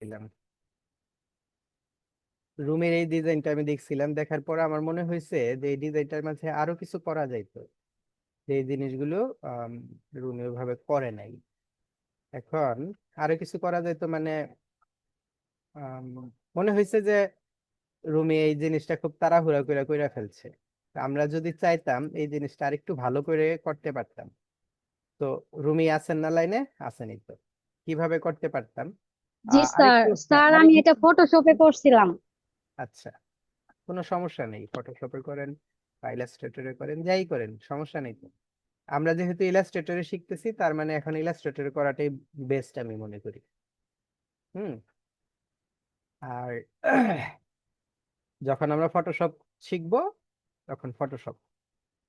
দেখছিলাম, রুমের এই ডিজাইনটা আমি দেখছিলাম, দেখার পর আমার মনে হয়েছে যে এই ডিজাইনটার মাঝে আরো কিছু করা যাইতো, যে এই জিনিসগুলো রুমে ওইভাবে করে নাই। এখন আরো কিছু করা যাইতো মানে আম, মনে হয়েছে যে রুমে এই জিনিসটা খুব তাড়াহুড়া করে কইরা ফেলছে। তা আমরা যদি চাইতাম এই জিনিসটা আরেকটু ভালো করে করতে পারতাম। তো রুমি আছেন না লাইনে? আসেনি তো, কিভাবে করতে পারতাম? জি স্যার, আরেকটু, হ্যাঁ স্যার আমি আরেকটু। এটা ফটোশপে করছিলাম। আচ্ছা, কোনো সমস্যা নেই, ফটোশপে করেন বা ইলাস্ট্রেটরে করেন, যাই করেন সমস্যা নেই তো। আমরা যেহেতু ইলাস্ট্রেটরে শিখতেছি, তার মানে এখন ইলাস্ট্রেটরে করাটাই বেস্ট আমি মনে করি। হুম। আর যখন আমরা ফটোশপ শিখবো, তখন ফটোশপ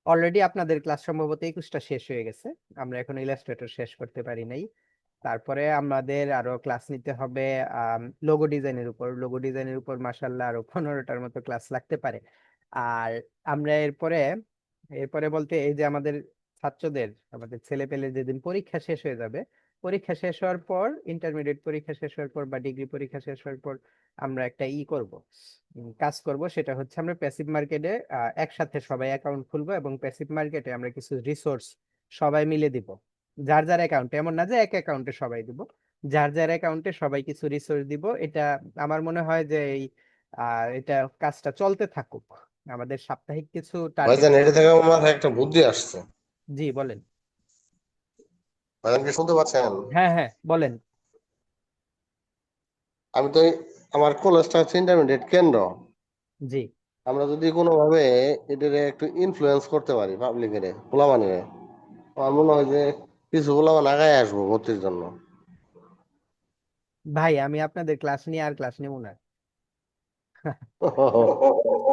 অলরেডি আপনাদের ক্লাস সম্ভবত 21টা শেষ হয়ে গেছে, আমরা এখন ইলাস্ট্রেটর শেষ করতে পারি নাই। তারপরে আমাদের আরো ক্লাস নিতে হবে লোগো ডিজাইনের উপর। লোগো ডিজাইনের উপর মাসাল্লাহ আরো 15টার মতো ক্লাস লাগতে পারে। আর আমরা এরপরে, এরপরে বলতে এই যে আমাদের ছাত্রদের, আমাদের ছেলে পেলে যেদিন পরীক্ষা শেষ হয়ে যাবে, পরীক্ষা শেষ হওয়ার পর, ইন্টারমিডিয়েট পরীক্ষা শেষ হওয়ার পর বা ডিগ্রি পরীক্ষা শেষ হওয়ার পর আমরা একটা করব, কাজ করব। সেটা হচ্ছে আমরা প্যাসিভ মার্কেটে একসাথে সবাই অ্যাকাউন্ট খুলবো, এবং প্যাসিভ মার্কেটে আমরা কিছু রিসোর্স সবাই মিলে দিব। যার যার অ্যাকাউন্টে, এমন না যে এক অ্যাকাউন্টে সবাই দিব, যার যার অ্যাকাউন্টে সবাই কিছু রিসোর্স দিব। এটা আমার মনে হয় যে এই এটা কাজটা চলতে থাকুক, আমাদের সাপ্তাহিক কিছু টার্গেট। ভাইজান, এটা থেকে আমার একটা বুদ্ধি আসছে। জি বলেন। ভাইজান কি শুনতে পাচ্ছেন? হ্যাঁ হ্যাঁ বলেন। আমি তো আমার কলেজটা হচ্ছে ইন্টারমিডিয়েট কেন্দ্র। জি আমরা যদি কোনোভাবে এদের একটু ইনফ্লুয়েন্স করতে পারি, পাবলিকের পোলাপানের, আমার মনে হয় যে কিছু পোলাপান আগায় আসবো ভর্তির জন্য। ভাই, আমি আপনাদের ক্লাস নিয়ে আর ক্লাস নেব না।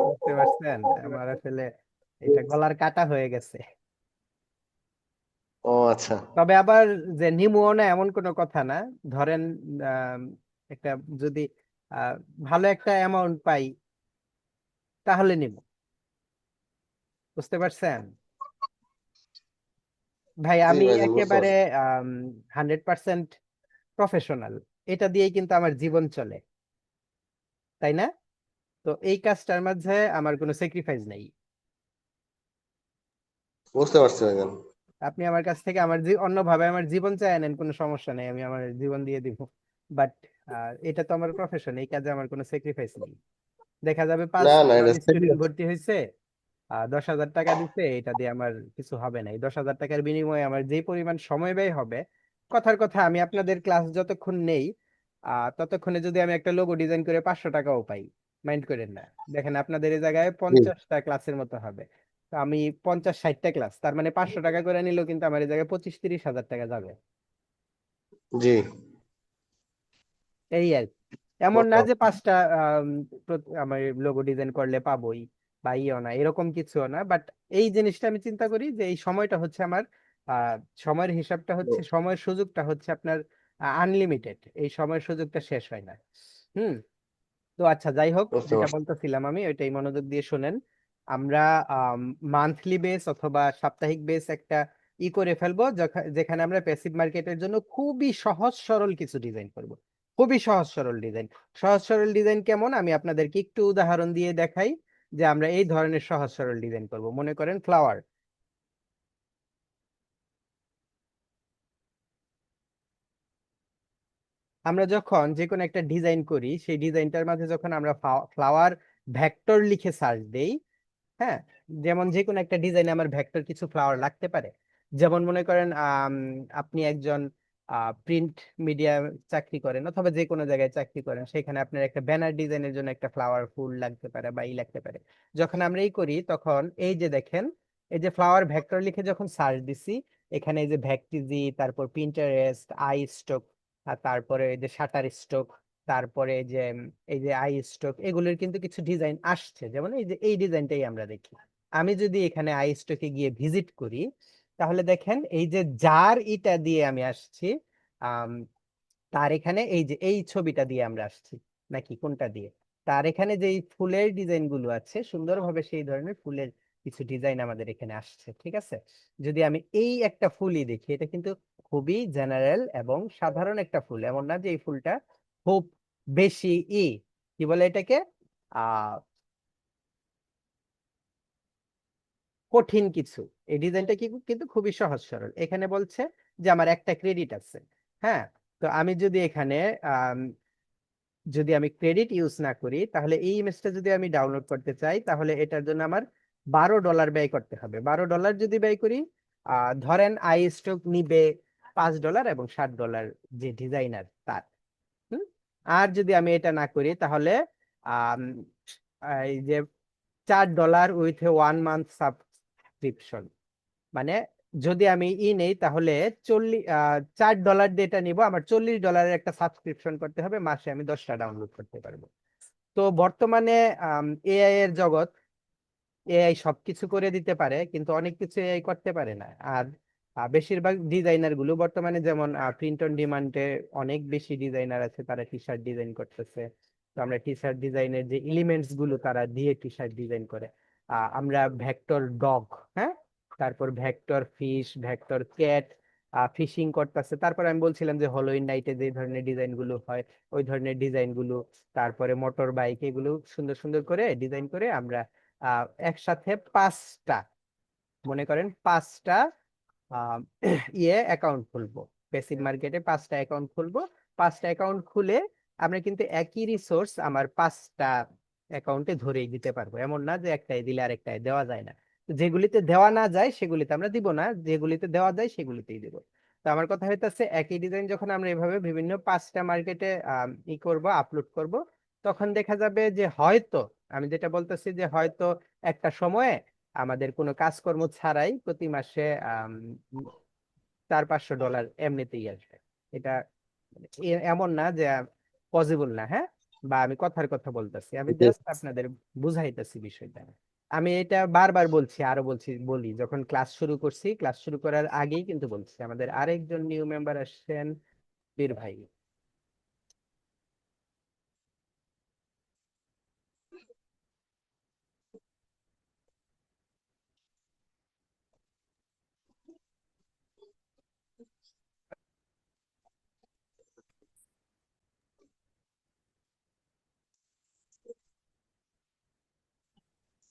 বুঝতে পারছেন, আমার আসলে এটা গলার কাটা হয়ে গেছে। ও আচ্ছা। তবে আবার যে নিমুও না এমন কোনো কথা না। ধরেন আহ, একটা যদি আহ, ভালো একটা অ্যামাউন্ট পাই, তাহলে নিব। বুঝতে পারছেন ভাই, জি আমি ভাইজান, বুঝতে একেবারে পারছি। 100% প্রফেশনাল। এটা দিয়েই কিন্তু আমার জীবন চলে, তাই না? তো এই কাজটার মাঝে আমার কোনো স্যাক্রিফাইস নেই। বুঝতে পারছি ভাইজান। আপনি আমার কাছ থেকে আমার অন্যভাবে আমার জীবন চাই নেন, কোনো সমস্যা নেই, আমি আমার জীবন দিয়ে দিব। বাট এটা তো আমার প্রফেশন, এই কাজে আমার কোনো স্যাক্রিফাইস নেই। দেখা যাবে পাঁচ না না, জন এটা স্টুডেন্ট ভর্তি হয়েছে, 10,000 টাকা দিচ্ছে, এটা দিয়ে আমার কিছু হবে না। এই 10,000 টাকার বিনিময়ে আমার যে পরিমাণ সময় ব্যয় হবে, কথার কথা আমি আপনাদের ক্লাস যতক্ষণ নেই, ততক্ষণে যদি আমি একটা লোগো ডিজাইন করে 500 টাকাও পাই, মাইন্ড করেন না। দেখেন আপনাদের এই জায়গায় জি 50টা ক্লাসের মতো হবে, তো আমি 50-60টা ক্লাস, তার মানে 500 টাকা করে নিলেও কিন্তু আমার এই জায়গায় 25-30 হাজার টাকা যাবে। জি। এই আর কি। এমন না যে 5টা আমার লোগো ডিজাইন করলে পাবোই, বা ইয়েও না, এরকম কিছুও না। বাট এই জিনিসটা আমি চিন্তা করি যে এই সময়টা হচ্ছে আমার, আহ সময়ের হিসাবটা হচ্ছে, সময়ের সুযোগটা হচ্ছে আপনার আনলিমিটেড, এই সময়ের সুযোগটা শেষ হয় না। হুম। তো আচ্ছা, যাই হোক, বুঝতে যেটা পারছি। বলতেছিলাম আমি ওইটাই মনোযোগ দিয়ে শুনেন। আমরা মান্থলি বেস অথবা সাপ্তাহিক বেস একটা করে ফেলবো, যেখানে আমরা প্যাসিভ মার্কেটের জন্য খুবই সহজ সরল কিছু ডিজাইন করব। খুবই সহজ সরল ডিজাইন। সহজ সরল ডিজাইন কেমন, আমি আপনাদেরকে একটু উদাহরণ দিয়ে দেখাই, যে আমরা এই ধরনের সহজ সরল ডিজাইন করব। মনে করেন ফ্লাওয়ার। আমরা যখন যে কোনো একটা ডিজাইন করি, সেই ডিজাইনটার মাঝে যখন আমরা ফ্লাওয়ার ভেক্টর লিখে সার্চ দেই, হ্যাঁ, যেমন যে কোনো একটা ডিজাইনে আমার ভেক্টর কিছু ফ্লাওয়ার লাগতে পারে। যেমন মনে করেন আপনি একজন প্রিন্ট মিডিয়া চাকরি করেন, অথবা যে কোনো জায়গায় চাকরি করেন, সেখানে আপনার একটা ব্যানার ডিজাইনের জন্য একটা ফ্লাওয়ার ফুল লাগতে পারে বা লাগতে পারে। যখন আমরা করি, তখন এই যে দেখেন, এই যে ফ্লাওয়ার ভেক্টর লিখে যখন সার্চ দিছি, এখানে এই যে ভ্যাকটিজি, তারপর পিন্টারেস্ট, আই স্টক, আর তারপরে এই যে শাটার স্টক, তারপরে যে এই যে আই স্টক, এগুলোর কিন্তু কিছু ডিজাইন আসছে। যেমন এই যে এই ডিজাইনটাই আমরা দেখি। আমি যদি এখানে আই স্টকে গিয়ে ভিজিট করি, তাহলে দেখেন এই যে যার ইটা দিয়ে আমি আসছি, আম, তার এখানে এই যে এই ছবিটা দিয়ে আমরা আসছি, নাকি কোনটা দিয়ে, তার এখানে যে এই ফুলের ডিজাইন গুলো আছে, সুন্দরভাবে সেই ধরনের ফুলের কিছু ডিজাইন আমাদের এখানে আসছে। ঠিক আছে, যদি আমি এই একটা ফুলই দেখি, এটা কিন্তু খুবই জেনারেল এবং সাধারণ একটা ফুল, এমন না যে এই ফুলটা খুব বেশি কি বলে এটাকে, আহ কঠিন কিছু। এই ডিজাইনটা কিন্তু খুবই সহজ সরল। এখানে বলছে যে আমার একটা ক্রেডিট আছে। হ্যাঁ, তো আমি যদি এখানে আম, যদি আমি ক্রেডিট ইউজ না করি, তাহলে এই ইমেজটা যদি আমি ডাউনলোড করতে চাই, তাহলে এটার জন্য আমার $12 ব্যয় করতে হবে। $12 যদি ব্যয় করি, ধরেন আই স্টক নিবে $5 এবং $60 যে ডিজাইনার তার। হুম? আর যদি আমি এটা না করি, তাহলে আম, এই যে $4 উইথ 1 মান্থ সাবস্ক্রিপশন, মানে যদি আমি নেই, তাহলে $4 দিয়ে এটা নিবো, আমার $40 একটা সাবস্ক্রিপশন করতে হবে, মাসে আমি 10টা ডাউনলোড করতে পারবো। তো বর্তমানে এআই এর জগৎ, এআই সবকিছু করে দিতে পারে, কিন্তু অনেক কিছু এআই করতে পারে না। আর বেশিরভাগ ডিজাইনার গুলো বর্তমানে, যেমন প্রিন্ট অন ডিমান্ডে অনেক বেশি ডিজাইনার আছে, তারা টি শার্ট ডিজাইন করতেছে। তো আমরা টি শার্ট ডিজাইনের যে এলিমেন্টস গুলো তারা দিয়ে টি শার্ট ডিজাইন করে। আমরা ভেক্টর ডগ, হ্যাঁ, তারপর vector fish, vector cat fishing করতেছে। তারপর আমি বলছিলাম যে হলোইন নাইটে যে ধরনের ডিজাইন গুলো হয়, ওই ধরনের ডিজাইন গুলো, তারপরে মোটর বাইক, এগুলো সুন্দর সুন্দর করে ডিজাইন করে আমরা একসাথে 5টা, মনে করেন 5টা আহ, অ্যাকাউন্ট খুলবো। প্যাসিভ মার্কেটে 5টা অ্যাকাউন্ট খুলবো। 5টা অ্যাকাউন্ট খুলে আমরা কিন্তু একই রিসোর্স আমার 5টা অ্যাকাউন্টে ধরেই দিতে পারবো। এমন না যে একটাই দিলে আরেকটাই দেওয়া যায় না। তো যেগুলিতে দেওয়া না যায় সেগুলিতে আমরা দিব না, যেগুলিতে দেওয়া যায় সেগুলিতেই দিব। তো আমার কথা হইতেছে, একই ডিজাইন যখন আমরা এভাবে বিভিন্ন 5টা মার্কেটে করব, আপলোড করব, তখন দেখা যাবে যে হয়তো, আমি যেটা বলতেছি যে হয়তো একটা সময়ে আমাদের কোনো কাজকর্ম ছাড়াই প্রতি মাসে $400-500 এমনিতেই আসবে। এটা এমন না যে পসিবল না, হ্যাঁ, বা আমি কথার কথা বলতেছি, আমি জাস্ট আপনাদের বুঝাইতেছি বিষয়টা। আমি এটা বারবার বলছি, আরো বলি, যখন ক্লাস শুরু করছি, ক্লাস শুরু করার আগেই কিন্তু বলছি। আমাদের আরেকজন নিউ মেম্বার আসছেন, বীর ভাই।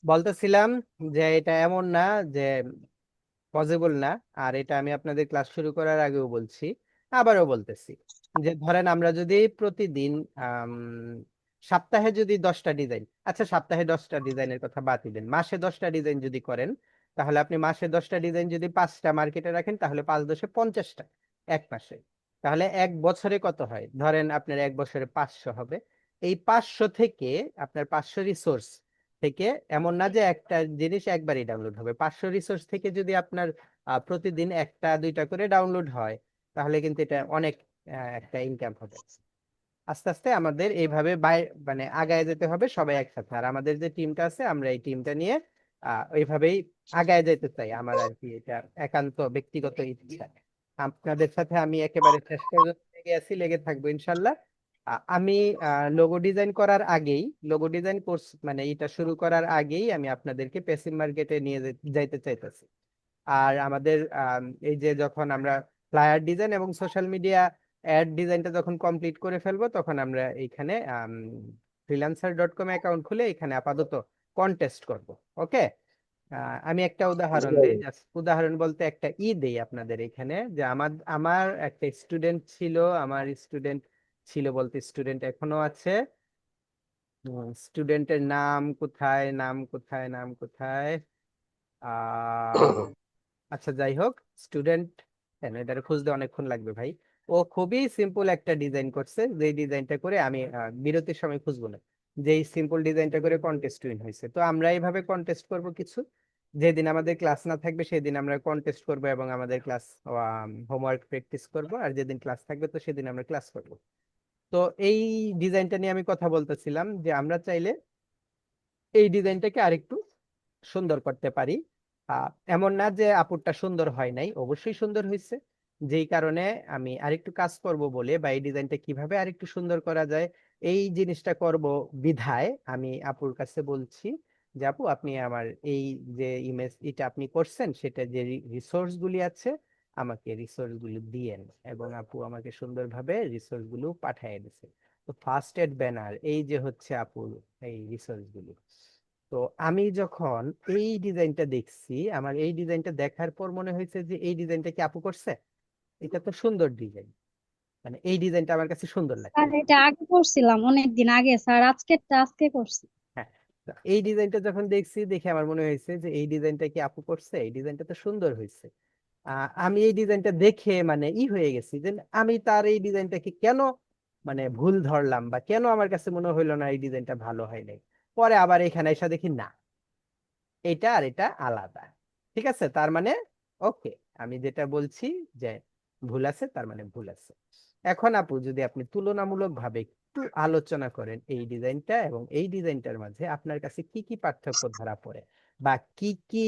বলতেছিলাম যে এটা এমন না যে পসিবল না। আর এটা আমি আপনাদের ক্লাস শুরু করার আগেও বলছি, আবারও বলতেছি, যে ধরেন আমরা যদি প্রতিদিন আম, সপ্তাহে যদি 10টা ডিজাইন, আচ্ছা সপ্তাহে 10টা ডিজাইনের কথা বাদ দিবেন, মাসে 10টা ডিজাইন যদি করেন, তাহলে আপনি মাসে 10টা ডিজাইন যদি 5টা মার্কেটে রাখেন, তাহলে 5×10 = 50টা এক মাসে। তাহলে এক বছরে কত হয়, ধরেন আপনার এক বছরে 500 হবে। এই 500 থেকে আপনার 500 রিসোর্স থেকে, এমন না যে একটা জিনিস একবারই ডাউনলোড হবে, 500 রিসোর্স থেকে যদি আপনার প্রতিদিন একটা দুইটা করে ডাউনলোড হয়, তাহলে কিন্তু এটা অনেক একটা ইনকাম হবে। আস্তে আস্তে আমাদের এইভাবে মানে আগায় যেতে হবে সবাই একসাথে। আর আমাদের যে টিমটা আছে, আমরা এই টিমটা নিয়ে ওইভাবেই আগায় যেতে চাই। আমার আর কি এটা একান্ত ব্যক্তিগত ইচ্ছা। আপনাদের সাথে আমি একেবারে শেষ পর্যন্ত লেগে আছি, লেগে থাকবো ইনশাল্লাহ। আমি লোগো ডিজাইন করার আগেই, লোগো ডিজাইন কোর্স মানে এটা শুরু করার আগেই আমি আপনাদেরকে পেসিভ মার্কেটে নিয়ে যাইতে চাইতেছি। আর আমাদের এই যে যখন আমরা ফ্লায়ার ডিজাইন এবং সোশ্যাল মিডিয়া অ্যাড ডিজাইনটা যখন কমপ্লিট করে ফেলবো, তখন আমরা এইখানে freelancer.com অ্যাকাউন্ট খুলে এখানে আপাতত কন্টেস্ট করব। ওকে, আমি একটা উদাহরণ দেই, জাস্ট উদাহরণ বলতে একটা দেই আপনাদের এখানে, যে আমার আমার একটা স্টুডেন্ট ছিল, আমার স্টুডেন্ট ছিল বলতে স্টুডেন্ট এখনো আছে। স্টুডেন্টের নাম কোথায়, নাম কোথায়, নাম কোথায়, আহ আচ্ছা যাই হোক, স্টুডেন্ট, কেন এটার খুঁজতে অনেকক্ষণ লাগবে ভাই। ও খুবই সিম্পল একটা ডিজাইন করছে, যে ডিজাইনটা করে আমি বিরতির সময় খুঁজবো না, যেই সিম্পল ডিজাইনটা করে কন্টেস্ট উইন হয়েছে। তো আমরা এইভাবে কন্টেস্ট করব কিছু, যেদিন আমাদের ক্লাস না থাকবে সেদিন আমরা কন্টেস্ট করব এবং আমাদের ক্লাস হোমওয়ার্ক প্র্যাকটিস করব, আর যেদিন ক্লাস থাকবে তো সেদিন আমরা ক্লাস করব। তো এই ডিজাইনটা নিয়ে আমি কথা বলতেছিলাম, যে আমরা চাইলে এই ডিজাইনটাকে আরেকটু সুন্দর করতে পারি। এমন না যে আপুরটা সুন্দর হয় নাই, অবশ্যই সুন্দর হয়েছে। যেই কারণে আমি আরেকটু কাজ করব বলে, বা এই ডিজাইনটা কিভাবে আরেকটু সুন্দর করা যায় এই জিনিসটা করব বিধায়, আমি আপুর কাছে বলছি যে আপু, আপনি আমার এই যে ইমেজ এটা আপনি করছেন, সেটা যে রিসোর্স গুলি আছে, আমাকে রিসোর্স গুলো দিয়েন। এবং আপু আমাকে সুন্দরভাবে রিসোর্স গুলো পাঠিয়ে দিছে। তো ফার্স্ট এড ব্যানার এই যে হচ্ছে আপুর এই রিসোর্স গুলো। তো আমি যখন এই ডিজাইনটা দেখছি, আমার এই ডিজাইনটা দেখার পর মনে হয়েছে যে এই ডিজাইনটা কি আপু করছে, এটা তো সুন্দর ডিজাইন, মানে এই ডিজাইনটা আমার কাছে সুন্দর স্যার লাগছে। এটা আগে করছিলাম অনেকদিন আগে স্যার, আজকে করছি। হ্যাঁ, তো এই ডিজাইনটা যখন দেখছি দেখে আমার মনে হয়েছে যে এই ডিজাইনটা কি আপু করছে, এই ডিজাইনটা তো সুন্দর হয়েছে। আমি এই ডিজাইনটা দেখে মানে হয়ে গেছি যে আমি তার এই ডিজাইনটাকে কেন মানে ভুল ধরলাম, বা কেন আমার কাছে মনে হইলো না এই ডিজাইনটা ভালো হয় নাই। পরে আবার এখানে এসে দেখি না, এটা আর এটা আলাদা। ঠিক আছে, তার মানে ওকে, আমি যেটা বলছি যে ভুল আছে তার মানে ভুল আছে। এখন আপু যদি আপনি তুলনামূলক ভাবে একটু আলোচনা করেন এই ডিজাইনটা এবং এই ডিজাইনটার মাঝে আপনার কাছে কি কি পার্থক্য ধরা পড়ে, বা কি কি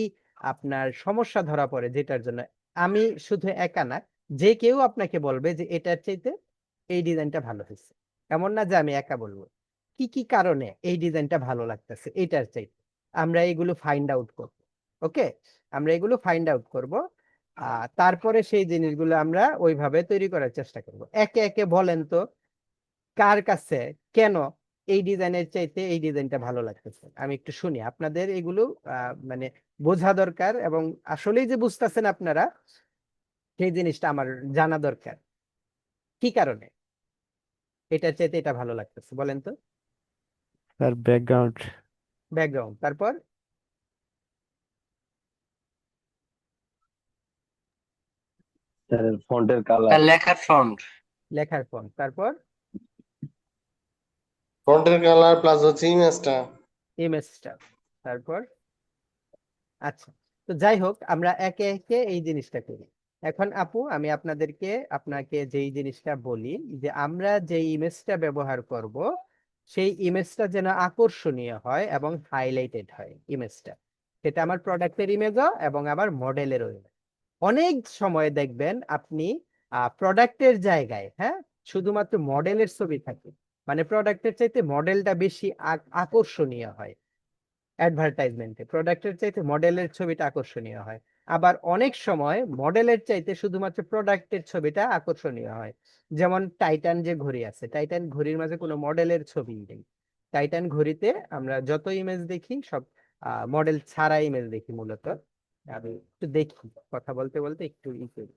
আপনার সমস্যা ধরা পড়ে, যেটার জন্য আমি শুধু একা না, যে কেউ আপনাকে বলবে যে এটার চাইতে এই ডিজাইনটা ভালো হয়েছে। এমন না যে আমি একা বলবো, কি কি কারণে এই ডিজাইনটা ভালো লাগতেছে এটার চাইতে, আমরা এগুলো ফাইন্ড আউট করব। ওকে, আমরা এগুলো ফাইন্ড আউট করব। তারপরে সেই জিনিসগুলো আমরা ওইভাবে তৈরি করার চেষ্টা করব। একে একে বলেন তো কার কাছে কেন এই ডিজাইনের চাইতে এই ডিজাইনটা ভালো লাগতেছে, আমি একটু শুনি আপনাদের এগুলো। মানে বোঝা দরকার, এবং আসলেই যে বুঝতেছেন আপনারা সেই জিনিসটা আমার জানা দরকার, কি কারণে এটার চাইতে এটা ভালো লাগতেছে বলেন তো। তার ব্যাকগ্রাউন্ড। ব্যাকগ্রাউন্ড, তারপর তার ফন্টের কালার। তার লেখার ফন্ট। লেখার ফন্ট, তারপর ফন্টের কালার প্লাস হচ্ছে ইমেজটা। ইমেজটা, তারপর আচ্ছা। তো যাই হোক, আমরা একে একে এই জিনিসটা করি। এখন আপু আমি আপনাকে যেই জিনিসটা বলি, যে আমরা যে ইমেজটা ব্যবহার করব সেই ইমেজটা যেন আকর্ষণীয় হয় এবং হাইলাইটেড হয় ইমেজটা, সেটা আমার প্রোডাক্টের ইমেজও এবং আমার মডেলেরও image। অনেক সময় দেখবেন আপনি প্রোডাক্টের জায়গায়, হ্যাঁ, শুধুমাত্র মডেলের ছবি থাকে, মানে প্রোডাক্টের চাইতে মডেলটা বেশি আকর্ষণীয় হয়। অ্যাডভার্টাইজমেন্টে প্রোডাক্টের চাইতে মডেলের ছবিটা আকর্ষণীয় হয়। আবার অনেক সময় মডেলের চাইতে শুধুমাত্র প্রোডাক্টের ছবিটা আকর্ষণীয় হয়। যেমন টাইটান যে ঘড়ি আছে, টাইটান ঘড়ির মাঝে কোনো মডেলের ছবি নেই। টাইটান ঘড়িতে আমরা যত ইমেজ দেখি সব মডেল ছাড়া ইমেজ দেখি মূলত। আমি একটু দেখি, কথা বলতে বলতে একটু করি।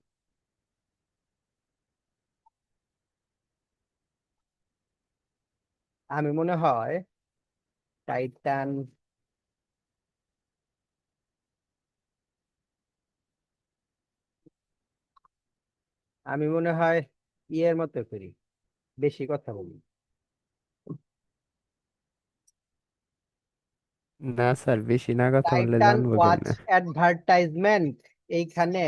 আমি মনে হয় টাইটান, আমি মনে হয় ইয়ের মতো করি, বেশি কথা বলি। না স্যার, বেশি না কথা বললে টাইটান জানবো ওয়াচ কেমনে? অ্যাডভার্টাইজমেন্ট, এইখানে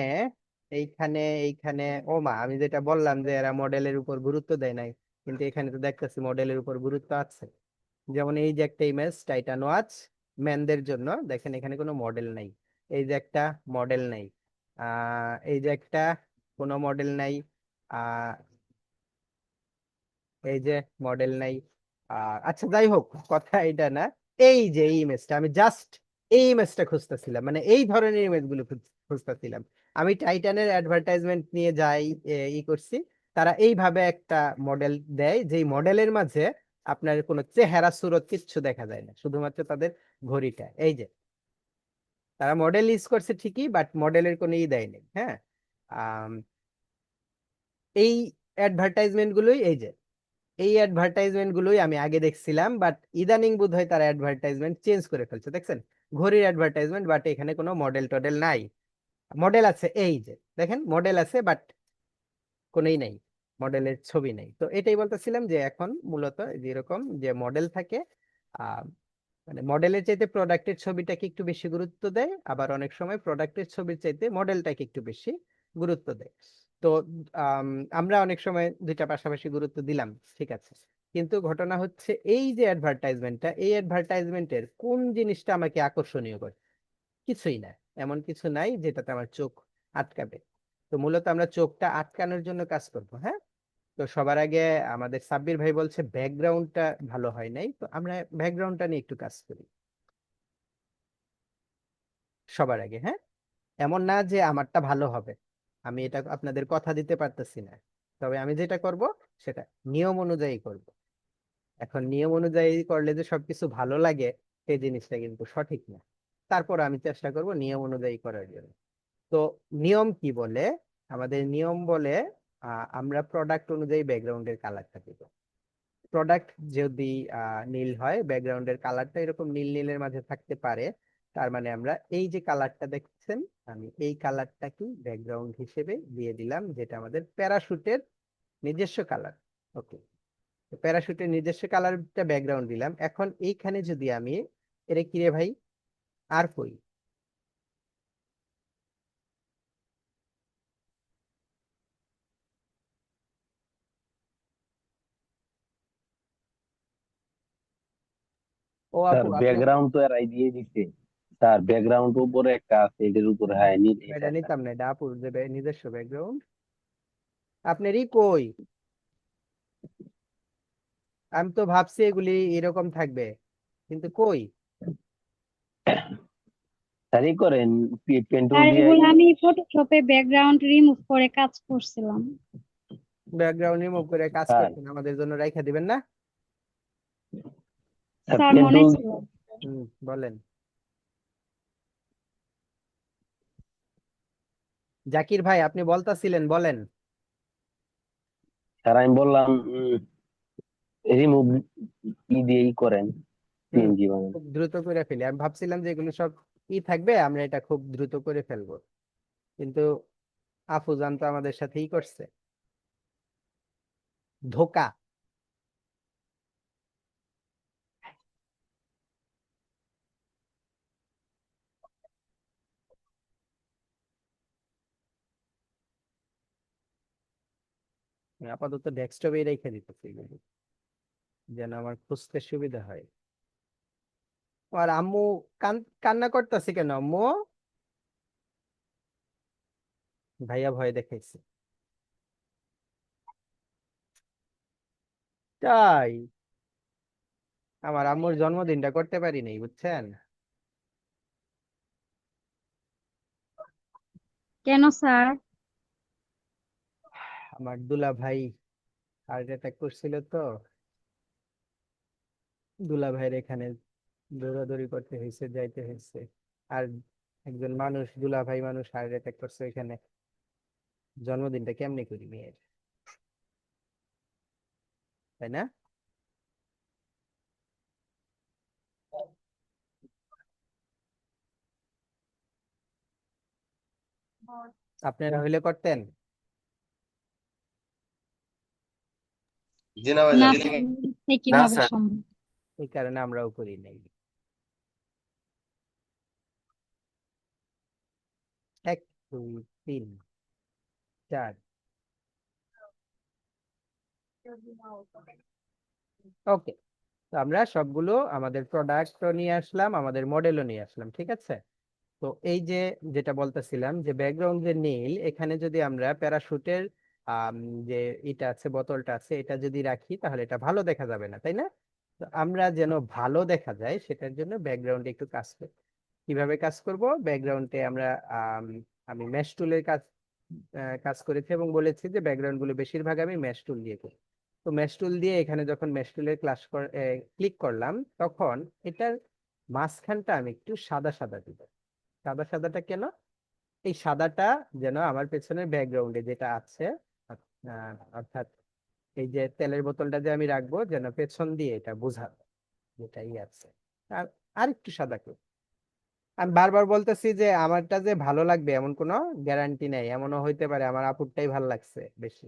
এইখানে এইখানে ও মা, আমি যেটা বললাম যে এরা মডেলের উপর গুরুত্ব দেয় নাই, কিন্তু এখানে তো দেখতেছি মডেলের উপর গুরুত্ব আছে। যেমন এই যে একটা ইমেজ টাইটান ওয়াচ ম্যানদের জন্য, দেখেন এখানে কোনো মডেল নাই। এই যে একটা মডেল নাই, এই যে একটা কোনো মডেল নাই, আহ এই যে মডেল নাই। আচ্ছা যাই হোক, কথা এটা না। এই যে এই ইমেজটা, আমি জাস্ট এই ইমেজটা খুঁজতেছিলাম, মানে এই ধরনের ইমেজ গুলো খুঁজতেছিলাম। আমি টাইটানের অ্যাডভার্টাইজমেন্ট নিয়ে যাই, করছি। তারা এইভাবে একটা মডেল দেয়, যেই মডেলের মাঝে আপনার কোনো চেহারা সুরত কিচ্ছু দেখা যায় না, শুধুমাত্র তাদের ঘড়িটা। এই যে তারা মডেল ইউজ করছে ঠিকই, বাট মডেলের কোনো দেয়নি। হ্যাঁ, আম, এই অ্যাডভার্টাইজমেন্ট গুলোই, এই অ্যাডভার্টাইজমেন্ট গুলোই আমি আগে দেখছিলাম, বাট ইদানিং বোধহয় তারা অ্যাডভার্টাইজমেন্ট চেঞ্জ করে ফেলছে। দেখছেন ঘড়ির অ্যাডভার্টাইজমেন্ট, বাট এখানে কোনো মডেল টডেল নাই। মডেল আছে, এই যে দেখেন মডেল আছে, বাট কোনোই নাই, মডেলের ছবি নেই। তো এটাই বলতেছিলাম যে এখন মূলত যেরকম যে মডেল থাকে, আহ মানে মডেলের চাইতে প্রোডাক্টের ছবিটাকে একটু বেশি গুরুত্ব দেয়, আবার অনেক সময় প্রোডাক্টের ছবির চাইতে মডেলটাকে একটু বেশি গুরুত্ব দেয়। তো আম, আমরা অনেক সময় দুইটা পাশাপাশি গুরুত্ব দিলাম, ঠিক আছে, কিন্তু ঘটনা হচ্ছে এই যে অ্যাডভার্টাইজমেন্টটা, এই অ্যাডভার্টাইজমেন্টের কোন জিনিসটা আমাকে আকর্ষণীয় করে, কিছুই না। এমন কিছু নাই যেটাতে আমার চোখ আটকাবে। তো মূলত আমরা চোখটা আটকানোর জন্য কাজ করবো। হ্যাঁ, তো সবার আগে আমাদের সাব্বির ভাই বলছে ব্যাকগ্রাউন্ডটা ভালো হয় নাই, তো আমরা ব্যাকগ্রাউন্ডটা নিয়ে একটু কাজ করি সবার আগে। হ্যাঁ, এমন না যে আমারটা ভালো হবে, আমি এটা আপনাদের কথা দিতে পারতেছি না, তবে আমি যেটা করব সেটা নিয়ম অনুযায়ী করব। এখন নিয়ম অনুযায়ী করলে যে সবকিছু ভালো লাগে সেই জিনিসটা কিন্তু সঠিক না। তারপর আমি চেষ্টা করব নিয়ম অনুযায়ী করার জন্য। তো নিয়ম কি বলে? আমাদের নিয়ম বলে আমরা প্রোডাক্ট অনুযায়ী ব্যাকগ্রাউন্ডের কালারটা দিব। প্রোডাক্ট যদি নীল হয়, ব্যাকগ্রাউন্ডের কালারটা এরকম নীল নীলের মাঝে থাকতে পারে, তার মানে আমরা এই যে কালারটা দেখছেন, আমি এই কালারটা কি ব্যাকগ্রাউন্ড হিসেবে দিয়ে দিলাম, যেটা আমাদের প্যারাশুটের নিজস্ব কালার। ওকে, প্যারাশুটের নিজস্ব কালারটা ব্যাকগ্রাউন্ড দিলাম। এখন এইখানে যদি আমি এরে কিরে ভাই আর কই, ও স্যার আপু আপনি ব্যাকগ্রাউন্ড তো এরাই দিয়ে দিচ্ছে। স্যার ব্যাকগ্রাউন্ড উপরে একটা আছে, এটার উপরে হ্যাঁ এটা এটা স্যার। নিতাম না, এটা আপুর যে নিজস্ব ব্যাকগ্রাউন্ড। আপনারই কই? আমি তো ভাবছি এগুলি এরকম থাকবে, কিন্তু কই? স্যারই করেন পেন্টুল আর দিয়ে। এগুলো আমি ফটোশপে ব্যাকগ্রাউন্ড রিমুভ করে কাজ করছিলাম। ব্যাকগ্রাউন্ড রিমুভ করে কাজ স্যার করছেন, আমাদের জন্য রাইখা দিবেন না? স্যার স্যার মনে পেন্টুল। ছিল। বলেন জাকির ভাই, আপনি বলতাছিলেন, বলেন। স্যার আমি বললাম রিমুভ দিয়েই করেন হুম, পিএনজি বানান। খুব দ্রুত করে ফেলি। আমি ভাবছিলাম যে এগুলো সব থাকবে, আমরা এটা খুব দ্রুত করে ফেলবো, কিন্তু আফুজান তো আমাদের সাথেই করছে ধোকা। আমি আপাতত ডেস্কটপে রেখে দিতেছি এগুলো, যেন আমার খুঁজতে সুবিধা হয়। আর আম্মু কান্না করতেছে কেন আম্মু? ভাইয়া ভয় দেখাইছে, তাই আমার আম্মুর জন্মদিনটা করতে পারি নাই, বুঝছেন? কেন স্যার? আমার দুলা ভাই হার্ট অ্যাটাক করছিল, তো দুলা ভাইয়ের এখানে দৌড়াদৌড়ি করতে হয়েছে, যাইতে হয়েছে। আর একজন মানুষ, দুলা ভাই মানুষ হার্ট অ্যাটাক করছে এখানে, জন্মদিনটা কেমনে করি মেয়ের, তাই না? আপনারা হইলে করতেন? জি না না ভাইজান। স্যার, এ না কিভাবে স্যার। সম্ভব? এই কারণে আমরাও করি নাই। 1 2 3 4। ওকে, তো আমরা সবগুলো আমাদের প্রোডাক্টও নিয়ে আসলাম, আমাদের মডেলও নিয়ে আসলাম, ঠিক আছে। তো এই যে যেটা বলতেছিলাম, যে ব্যাকগ্রাউন্ড যে নীল, এখানে যদি আমরা প্যারাশুটের আম, যে এটা আছে, বোতলটা আছে, এটা যদি রাখি তাহলে এটা ভালো দেখা যাবে না, তাই না? তো আমরা যেন ভালো দেখা যায় সেটার জন্য ব্যাকগ্রাউন্ডে একটু কাজ করি। কিভাবে কাজ করব? ব্যাকগ্রাউন্ডে আমরা আম, আমি ম্যাশ টুলের কাজ করেছি এবং বলেছি যে ব্যাকগ্রাউন্ড গুলো বেশিরভাগ আমি ম্যাশ টুল দিয়ে করি। তো ম্যাশ টুল দিয়ে এখানে যখন ম্যাশ টুলের ক্লিক করলাম, তখন এটার মাঝখানটা আমি একটু সাদা সাদা দিব। সাদা সাদাটা কেন? এই সাদাটা যেন আমার পেছনের ব্যাকগ্রাউন্ডে যেটা আছে, অর্থাৎ এই যে তেলের বোতলটা যে আমি রাখবো, যেন পেছন দিয়ে এটা বোঝা যায় যেটাই আছে। আর আরেকটু সাদা করব। আমি বারবার বলতেছি যে আমারটা যে ভালো লাগবে এমন কোনো গ্যারান্টি নাই, এমনও হইতে পারে আমার আপুরটাই ভালো লাগছে বেশি,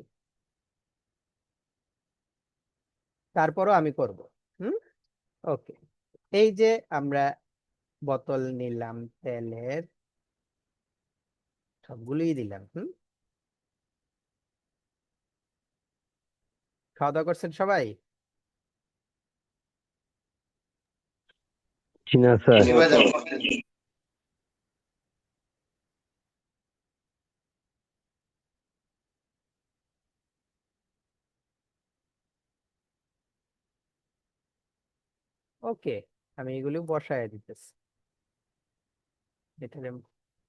তারপরও আমি করব। হুম, ওকে। এই যে আমরা বোতল নিলাম তেলের, সবগুলোই দিলাম। খাওয়া দাওয়া করছেন সবাই? জি না স্যার। জি ভাইজান। ওকে, আমি এগুলো বসায় দিতেছি। এটারে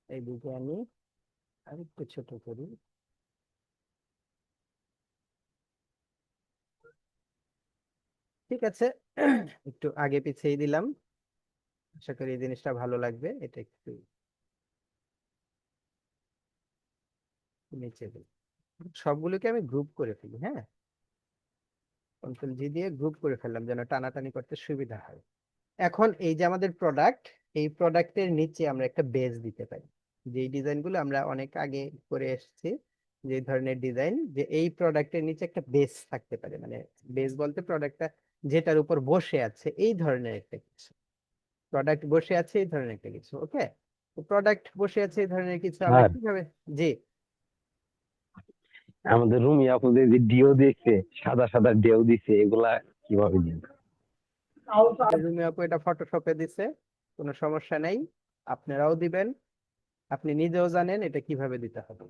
এই দিকে আমি আরেকটু ছোট করি। ঠিক আছে। একটু আগে পিছিয়ে দিলাম, আশা করি এই জিনিসটা ভালো লাগবে। এটা একটু নিচে দিই, সবগুলোকে আমি গ্রুপ করে ফেলি। হ্যাঁ, কন্ট্রোল জি দিয়ে গ্রুপ করে ফেললাম যেন টানাটানি করতে সুবিধা হয়। এখন এই যে আমাদের প্রোডাক্ট, এই প্রোডাক্টের নিচে আমরা একটা বেজ দিতে পারি। যে ডিজাইনগুলো আমরা অনেক আগে করে এসেছি, যে ধরনের ডিজাইন, যে এই প্রোডাক্টের নিচে একটা বেস থাকতে পারে, মানে বেস বলতে প্রোডাক্টটা যেটার উপর বসে আছে এই ধরনের একটা কিছু, প্রোডাক্ট বসে আছে এই ধরনের একটা কিছু। ওকে, তো প্রোডাক্ট বসে আছে এই ধরনের কিছু আমরা স্যার কিভাবে, জি আমাদের রুমি আপুদের যে ডিও দিচ্ছে, সাদা সাদা ডিও দিচ্ছে, এগুলা কিভাবে দিন? রুমি আপু এটা ফটোশপে দিছে, কোনো সমস্যা নেই, আপনারাও দিবেন, আপনি নিজেও জানেন এটা কিভাবে দিতে হবে।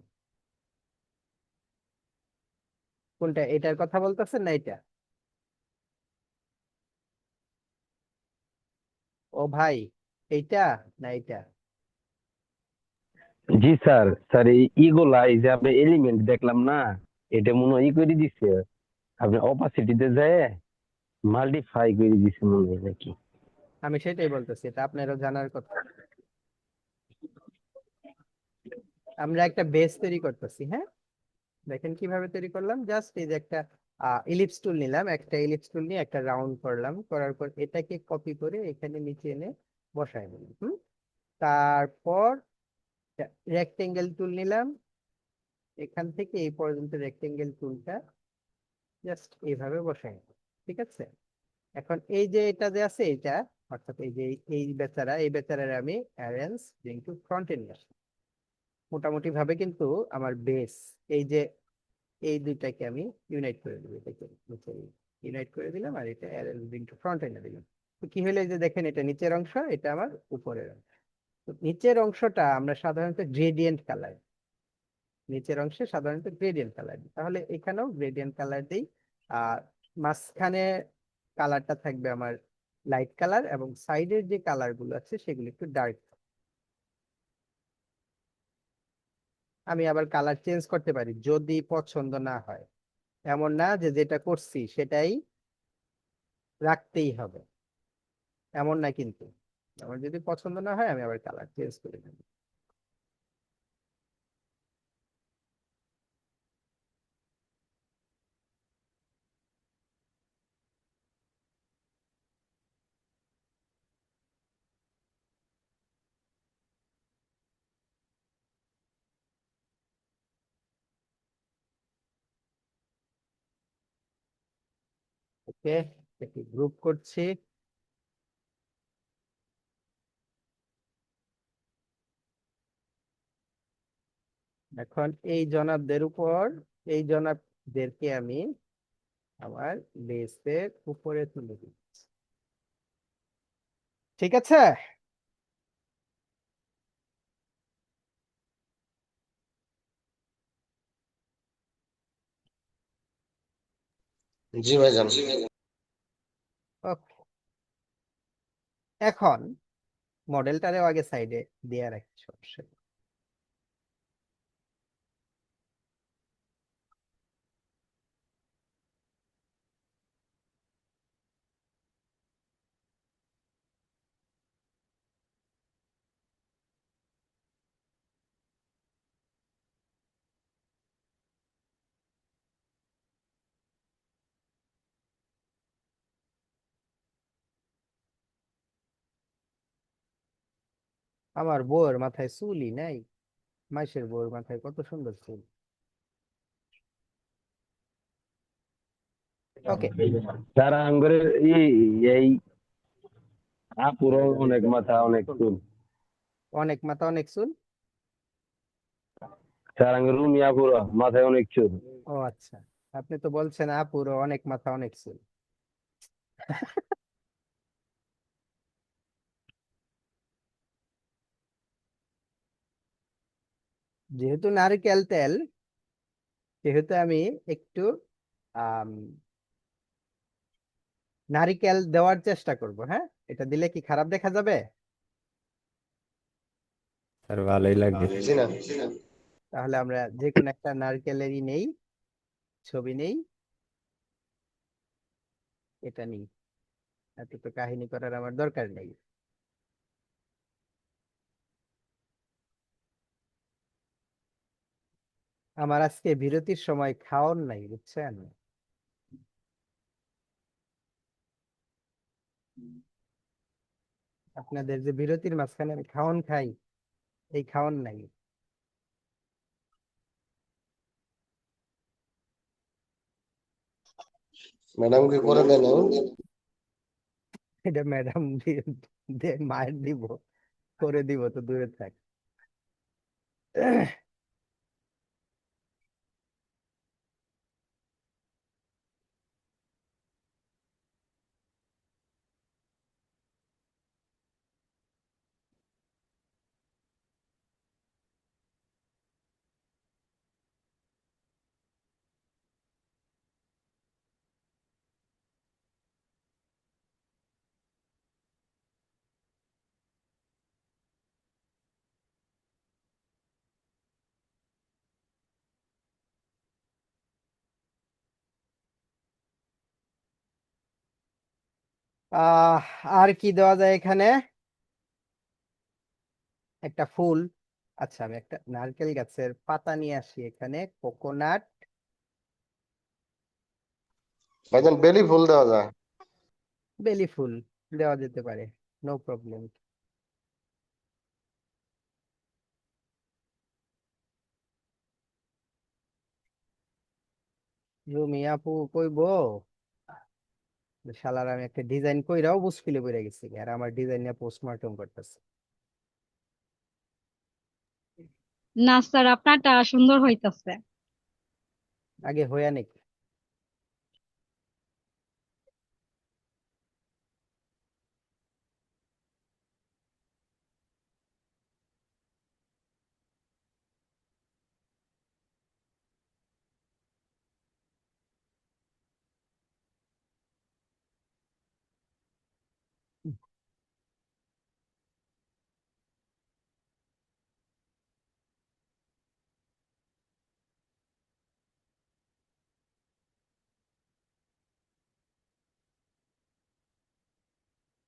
কোনটা, এটার কথা বলতেছেন না এটা? ও ভাই, এইটা না এইটা? জি স্যার, স্যার এই ইগুলা, এই যে আপনি এলিমেন্ট দেখলাম না, এটা মনে হয় ই করে দিচ্ছে, আপনি অপাসিটিতে যায় মাল্টিফাই করে দিচ্ছে মনে হয় নাকি? আমি সেটাই বলতেছি, এটা আপনারও জানার কথা। আমরা একটা বেস তৈরি করতেছি। হ্যাঁ, দেখেন কিভাবে তৈরি করলাম। জাস্ট এই যে একটা ইলিপস টুল নিলাম, একটা ইলিপস টুল নিয়ে একটা রাউন্ড করলাম, করার পর এটাকে কপি করে এখানে নিচে এনে বসাই দিলাম। তারপর রেক্টেঙ্গেল টুল নিলাম, এখান থেকে এই পর্যন্ত রেক্টেঙ্গেল টুলটা জাস্ট এইভাবে বসাই দিলাম। ঠিক আছে, এখন এই যে এটা যে আছে এটা, অর্থাৎ এই যে এই বেচারার আমি অ্যারেঞ্জ টু ফ্রন্টে নিয়ে আসলাম। মোটামুটি ভাবে কিন্তু আমার বেস, এই যে এই দুইটাকে আমি ইউনাইট করে দেবো, এটাকে ইউনাইট করে দিলাম, আর এটা অ্যারেঞ্জিং টু ফ্রন্ট এনে দিলাম। তো কি হলো, এই যে দেখেন এটা নিচের অংশ, এটা আমার উপরের অংশ। তো নিচের অংশটা আমরা সাধারণত গ্রেডিয়েন্ট কালার, নিচের অংশে সাধারণত গ্রেডিয়েন্ট কালার দিই, তাহলে এখানেও গ্রেডিয়েন্ট কালার দিই। আর মাঝখানে কালারটা থাকবে আমার লাইট কালার, এবং সাইডের যে কালার গুলো আছে সেগুলো একটু ডার্ক। আমি আবার কালার চেঞ্জ করতে পারি যদি পছন্দ না হয়, এমন না যে যেটা করছি সেটাই রাখতেই হবে, এমন না কিন্তু। আমার যদি পছন্দ না হয় আমি আবার কালার চেঞ্জ করে নেব। ওকে, এটি গ্রুপ করছি। এখন এই জনাবদের উপর, এই জনাবদেরকে আমি আমার বেসের উপরে তুলে দিই। ঠিক আছে, জি ভাইজান। ওকে। এখন মডেলটারেও আগে সাইডে দিয়ে রাখি, সমস্যা নেই। আমার বউয়ের মাথায় চুলই নাই, মাইশের বউয়ের মাথায় কত সুন্দর চুল। ওকে, স্যার আঙ্গুরের এই আপুরও অনেক মাথা অনেক চুল। অনেক মাথা অনেক চুল। স্যার আঙ্গুর রুমি আপুর মাথায় অনেক চুল। ও আচ্ছা, আপনি তো বলছেন আপুর অনেক মাথা অনেক চুল। যেহেতু নারকেল তেল, সেহেতু আমি একটু আম, নারিকেল দেওয়ার চেষ্টা করব। হ্যাঁ, এটা দিলে কি খারাপ দেখা যাবে? স্যার ভালোই লাগবে। জি না। তাহলে আমরা যে কোনো একটা নারকেলেরই নেই, ছবি নেই, এটা নিই। এত তো কাহিনী করার আমার দরকার নেই। আমার আজকে বিরতির সময় খাওন নাই, বুঝছেন? আপনাদের যে বিরতির মাঝখানে আমি খাওন খাই, এই খাওন নাই। ম্যাডামকে করে দেন এটা ম্যাডাম মায়ের দিব, করে দিব তো দূরে থাক। আহ আর কি দেওয়া যায় এখানে? একটা ফুল। আচ্ছা, আমি একটা নারকেল গাছের পাতা নিয়ে আসি এখানে, কোকোনাট। ভাইজান, বেলি ফুল দেওয়া যায়। বেলি ফুল দেওয়া যেতে পারে, নো প্রবলেম। রুমি আপু কইবো যে শালার আমি একটা ডিজাইন কইরাও মুশকিলে পড়ে গেছি, আর আমার ডিজাইন নিয়ে পোস্টমর্টম করতেছে। না স্যার, আপনারটা সুন্দর হইতাছে। আগে হইয়া নাকি?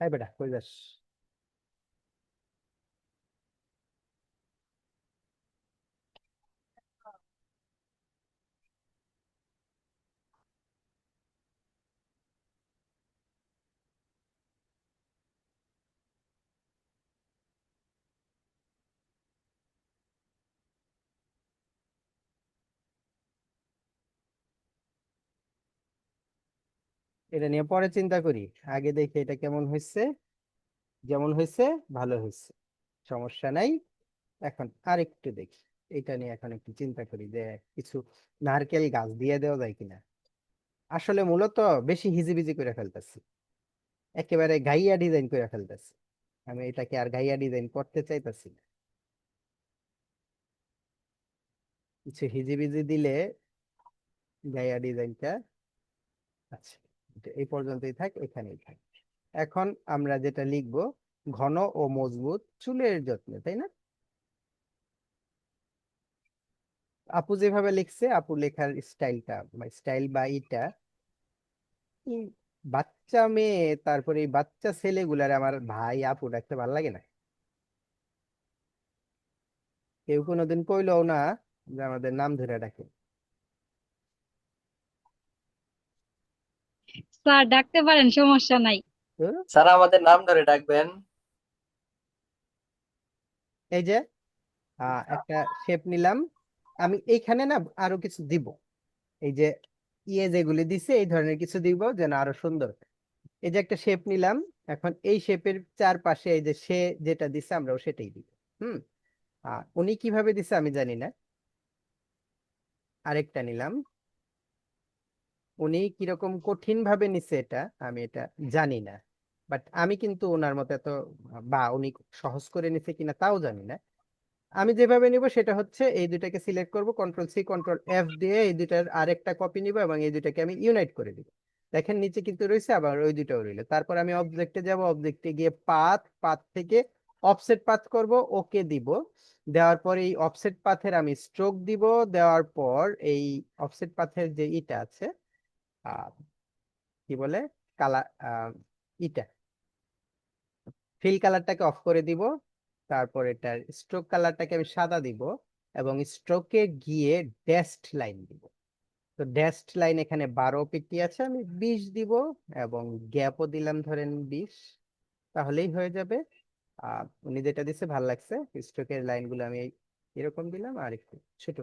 এই বেটা কই যাস? এটা নিয়ে পরে চিন্তা করি, আগে দেখি এটা কেমন হয়েছে। যেমন হয়েছে ভালো হয়েছে, সমস্যা নাই। এখন আরেকটু দেখি, এটা নিয়ে এখন একটু চিন্তা করি যে কিছু নারকেল গাছ দিয়ে দেওয়া যায় কিনা। আসলে মূলত বেশি হিজিবিজি করে ফেলতেছি, একেবারে গাইয়া ডিজাইন করে ফেলতেছি। আমি এটাকে আর গাইয়া ডিজাইন করতে চাইতেছি না। কিছু হিজিবিজি দিলে গাইয়া ডিজাইনটা, আচ্ছা, এটা এই পর্যন্তই থাক, এখানেই থাক। এখন আমরা যেটা লিখবো, ঘন ও মজবুত চুলের যত্নে, তাই না? আপু যেভাবে লিখছে, আপু লেখার স্টাইলটা, স্টাইল বা ইটা, এই বাচ্চা মেয়ে, তারপরে এই বাচ্চা ছেলেগুলার আমার ভাই আপু ডাকতে ভালো লাগে না। কেউ কোনোদিন কইলো না যে আমাদের নাম ধরে ডাকে। স্যার ডাকতে পারেন, সমস্যা নাই। তো স্যার আমাদের নাম ধরে ডাকবেন। এই যে একটা শেপ নিলাম আমি এইখানে, না আরো কিছু দিব, এই যে যেগুলি দিছে এই ধরনের কিছু দিব যেন আরো সুন্দর। এই যে একটা শেপ নিলাম, এখন এই শেপের চারপাশে এই যে সে যেটা দিছে আমরাও সেটাই দিব। হুম। উনি কিভাবে দিছে আমি জানি না, আরেকটা নিলাম। উনি কিরকম কঠিন ভাবে নিছে এটা আমি এটা জানি না, বাট আমি কিন্তু ওনার মতো এত, বা উনি সহজ করে নিছে কিনা তাও জানি না। আমি যেভাবে নিব সেটা হচ্ছে, এই দুটাকে সিলেক্ট করব, কন্ট্রোল সি কন্ট্রোল এফ দিয়ে এই দুটার আরেকটা কপি নিব এবং এই দুটাকে আমি ইউনাইট করে দিব। দেখেন নিচে কিন্তু রয়েছে, আবার ওই দুটাও রইলো। তারপর আমি অবজেক্টে যাব, অবজেক্টে গিয়ে পাথ, পাথ থেকে অফসেট পাথ করব, ওকে দিব। দেওয়ার পর এই অফসেট পাথের আমি স্ট্রোক দিব। দেওয়ার পর এই অফসেট পাথের যে ইটা আছে, আহ কি বলে, কালার, ইটা ফিল কালারটাকে অফ করে দিব, তারপর এটার স্ট্রোক কালারটাকে আমি সাদা দিব, এবং স্ট্রোকে গিয়ে ড্যাশড লাইন দিব। তো ড্যাশড লাইন এখানে 12 পিটি আছে, আমি 20 দিব, এবং গ্যাপও দিলাম ধরেন 20, তাহলেই হয়ে যাবে। উনি যেটা দিচ্ছে ভালো লাগছে, স্ট্রোকের লাইনগুলো আমি এরকম দিলাম আর একটু ছোট